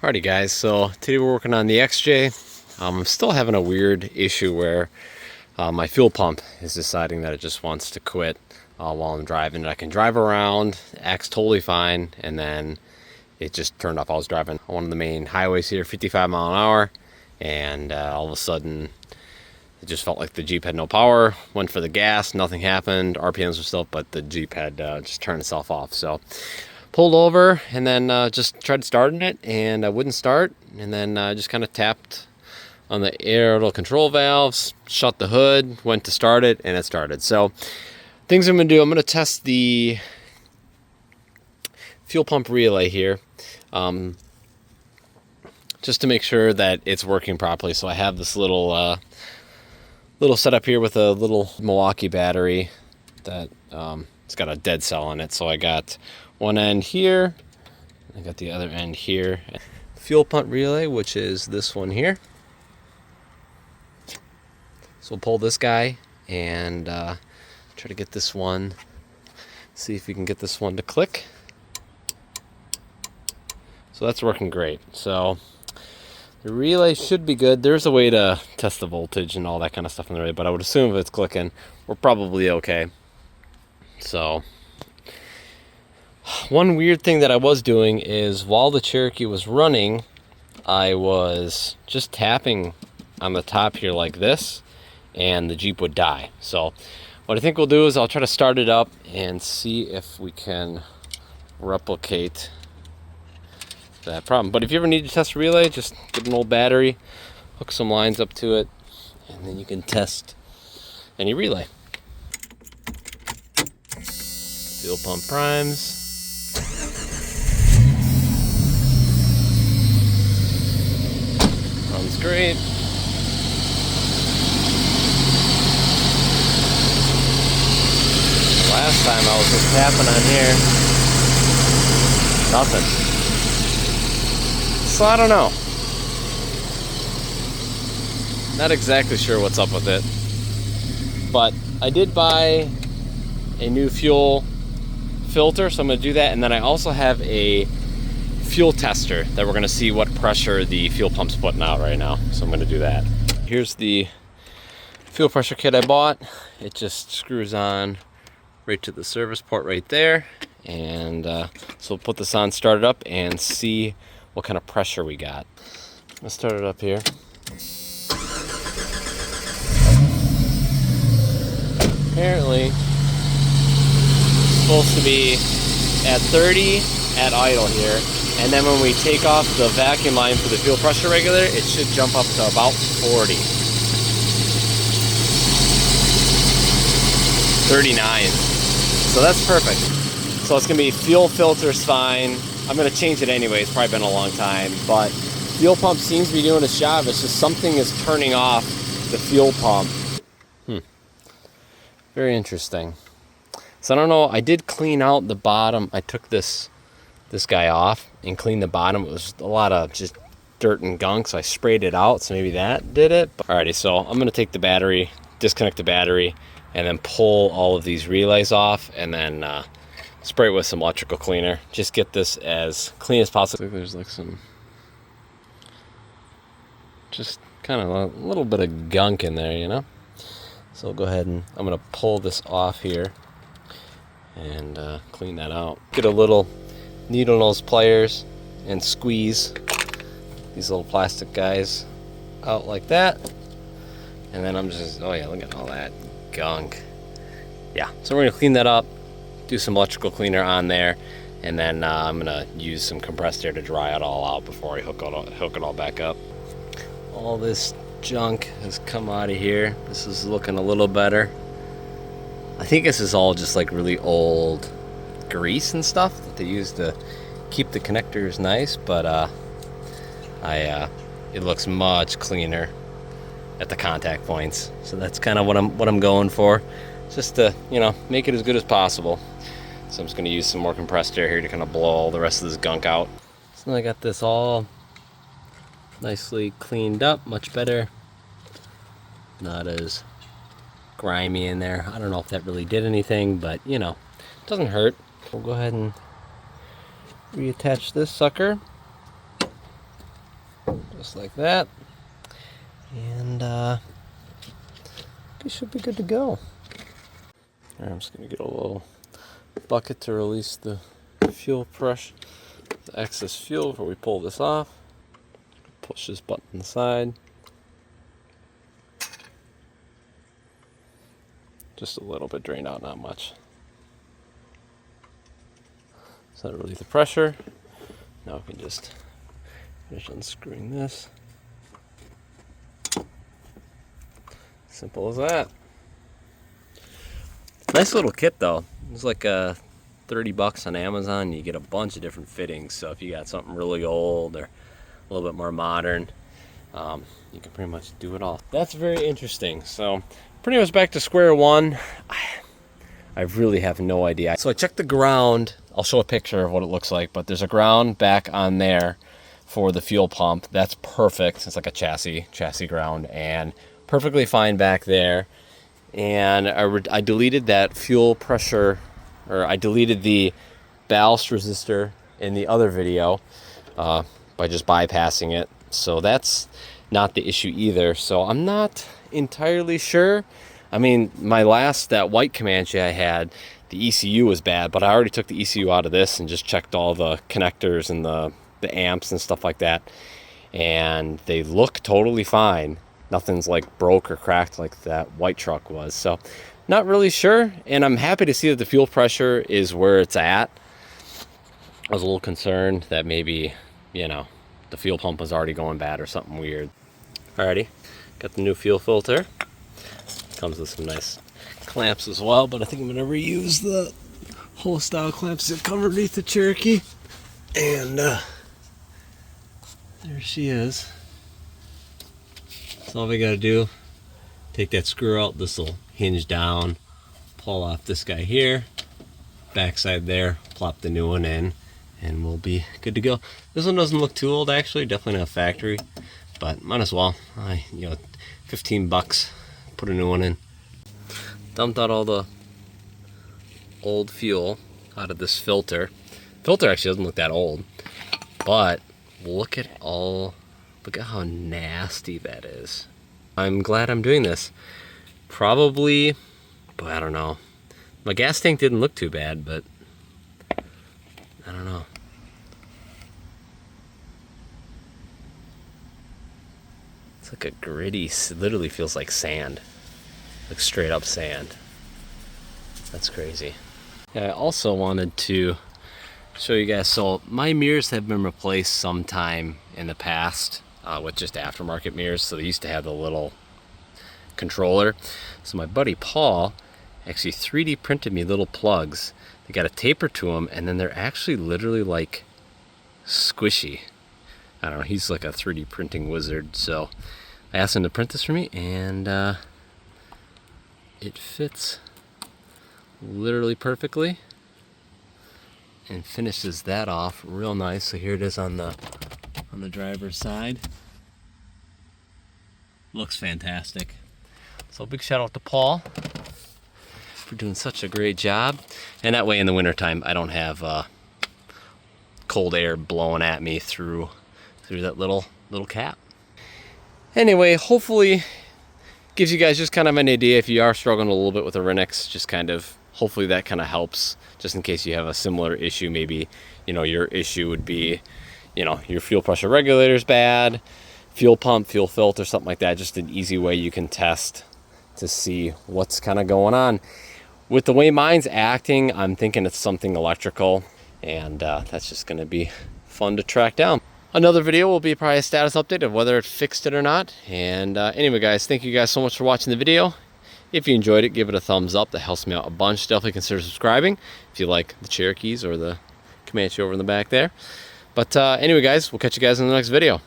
Alrighty guys, so today we're working on the XJ. I'm still having a weird issue where my fuel pump is deciding that it just wants to quit while I'm driving. I can drive around, acts totally fine, and then it just turned off. I was driving on one of the main highways here, 55 mile an hour, and all of a sudden it just felt like the Jeep had no power. Went for the gas, nothing happened. RPMs were still up, but the Jeep had just turned itself off. So pulled over and then just tried starting it, and I wouldn't start. And then just kind of tapped on the aerial control valves, shut the hood, went to start it, and it started. So things I'm going to do, I'm going to test the fuel pump relay here, just to make sure that it's working properly. So I have this little setup here with a little Milwaukee battery that it's got a dead cell in it. So I got one end here, I got the other end here. Fuel pump relay, which is this one here. So we'll pull this guy and try to get this one, see if we can get this one to click. So that's working great. So the relay should be good. There's a way to test the voltage and all that kind of stuff in the relay, but I would assume if it's clicking, we're probably okay. So one weird thing that I was doing is while the Cherokee was running, I was just tapping on the top here like this, and the Jeep would die. So what I think we'll do is I'll try to start it up and see if we can replicate that problem. But if you ever need to test a relay, just get an old battery, hook some lines up to it, and then you can test any relay. Fuel pump primes. Sounds great. Last time I was just tapping on here, nothing. So I don't know. Not exactly sure what's up with it. But I did buy a new fuel filter, so I'm going to do that. And then I also have a fuel tester that we're going to see what pressure the fuel pump's putting out right now. So I'm going to do that. Here's the fuel pressure kit I bought. It just screws on right to the service port right there. And so we'll put this on, start it up, and see what kind of pressure we got. Let's start it up here. Apparently it's supposed to be at 30 at idle here, and then when we take off the vacuum line for the fuel pressure regulator, it should jump up to about 40. 39. So that's perfect. So it's gonna be fuel filters fine. I'm gonna change it anyway, it's probably been a long time, but fuel pump seems to be doing its job. It's just something is turning off the fuel pump. Very interesting. So I don't know, I did clean out the bottom. I took this guy off and cleaned the bottom. It was a lot of just dirt and gunk, so I sprayed it out, so maybe that did it. Alrighty, so I'm gonna take the battery, disconnect the battery, and then pull all of these relays off, and then spray it with some electrical cleaner. Just get this as clean as possible. There's like some, just kind of a little bit of gunk in there, you know? So we'll go ahead and I'm gonna pull this off here and clean that out. Get a little needle nose pliers and squeeze these little plastic guys out like that. And then I'm just, oh yeah, look at all that gunk. Yeah, so we're gonna clean that up, do some electrical cleaner on there, and then I'm gonna use some compressed air to dry it all out before I hook it all back up. All this junk has come out of here. This is looking a little better. I think this is all just like really old grease and stuff that they use to keep the connectors nice, but it looks much cleaner at the contact points. So that's kind of what I'm going for, just to, you know, make it as good as possible. So I'm just going to use some more compressed air here to kind of blow all the rest of this gunk out. So now I got this all nicely cleaned up, much better. Not as grimy in there. I don't know if that really did anything, but you know, it doesn't hurt. We'll go ahead and reattach this sucker. just like that. And it should be good to go. All right, I'm just gonna get a little bucket to release the fuel pressure, the excess fuel before we pull this off. Push this button inside. Just a little bit drained out, not much. So that'll relieve the pressure. Now we can just finish unscrewing this. Simple as that. Nice little kit though. It's like $30 on Amazon. You get a bunch of different fittings. So if you got something really old or a little bit more modern, you can pretty much do it all. That's very interesting. So pretty much back to square one. I really have no idea. So I checked the ground. I'll show a picture of what it looks like, but there's a ground back on there for the fuel pump. That's perfect. It's like a chassis ground, and perfectly fine back there. And I deleted that fuel pressure, or I deleted the ballast resistor in the other video by just bypassing it. So that's not the issue either. So I'm not entirely sure. I mean, that white Comanche I had, the ECU was bad, but I already took the ECU out of this and just checked all the connectors and the amps and stuff like that. And they look totally fine. Nothing's like broke or cracked like that white truck was. So not really sure. And I'm happy to see that the fuel pressure is where it's at. I was a little concerned that maybe, the fuel pump was already going bad or something weird. Alrighty, got the new fuel filter. Comes with some nice clamps as well, but I think I'm going to reuse the whole style clamps that come underneath the Cherokee. And there she is. So all we got to do, take that screw out. This will hinge down, pull off this guy here, backside there, plop the new one in, and we'll be good to go. This one doesn't look too old actually, definitely not factory, but might as well. $15, put a new one in. Dumped out all the old fuel out of this filter. Filter actually doesn't look that old, but look at how nasty that is. I'm glad I'm doing this. Probably, but I don't know. My gas tank didn't look too bad, but I don't know. It's like a gritty, literally feels like sand. Like straight up sand. That's crazy. Yeah, I also wanted to show you guys, so my mirrors have been replaced sometime in the past with just aftermarket mirrors. So they used to have the little controller. So my buddy Paul actually 3D printed me little plugs. They got a taper to them, and then they're actually literally like squishy. I don't know, he's like a 3D printing wizard. So I asked him to print this for me, and it fits literally perfectly and finishes that off real nice. So here it is on the driver's side. Looks fantastic. So big shout out to Paul for doing such a great job. And that way in the wintertime I don't have cold air blowing at me through that little cap. Anyway, hopefully gives you guys just kind of an idea if you are struggling a little bit with a Renix, just kind of, hopefully that kind of helps, just in case you have a similar issue. Maybe, your issue would be, your fuel pressure regulator's bad, fuel pump, fuel filter, something like that. Just an easy way you can test to see what's kind of going on. With the way mine's acting, I'm thinking it's something electrical, and that's just going to be fun to track down. Another video will be probably a status update of whether it fixed it or not. And anyway, guys, thank you guys so much for watching the video. If you enjoyed it, give it a thumbs up. That helps me out a bunch. Definitely consider subscribing if you like the Cherokees or the Comanche over in the back there. But anyway, guys, we'll catch you guys in the next video.